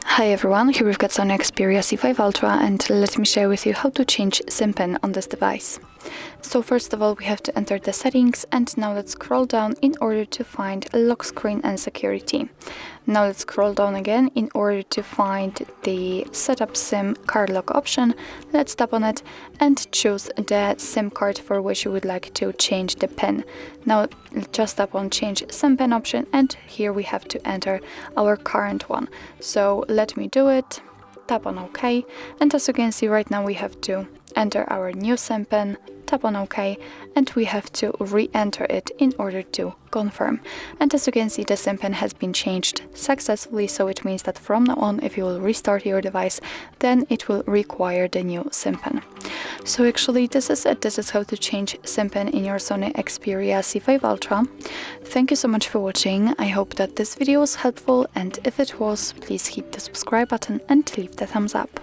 Hi everyone, here we've got SONY Xperia C5 Ultra, and let me share with you how to change SIM pin on this device. So first of all, we have to enter the settings, and now let's scroll down in order to find lock screen and security. Now let's scroll down again in order to find the setup SIM card lock option. Let's tap on it and choose the SIM card for which you would like to change the pin. Now just tap on change SIM pin option, and here we have to enter our current one. So let me do it. Tap on OK, and as you can see right now we have to enter our new SIM pin, tap on OK, and we have to re-enter it in order to confirm. And as you can see, the SIM pin has been changed successfully, so it means that from now on, if you will restart your device, then it will require the new SIM pin. So actually this is it. This is how to change SIM pin in your SONY Xperia C5 Ultra. Thank you so much for watching. I hope that this video was helpful, and if it was, please hit the subscribe button and leave the thumbs up.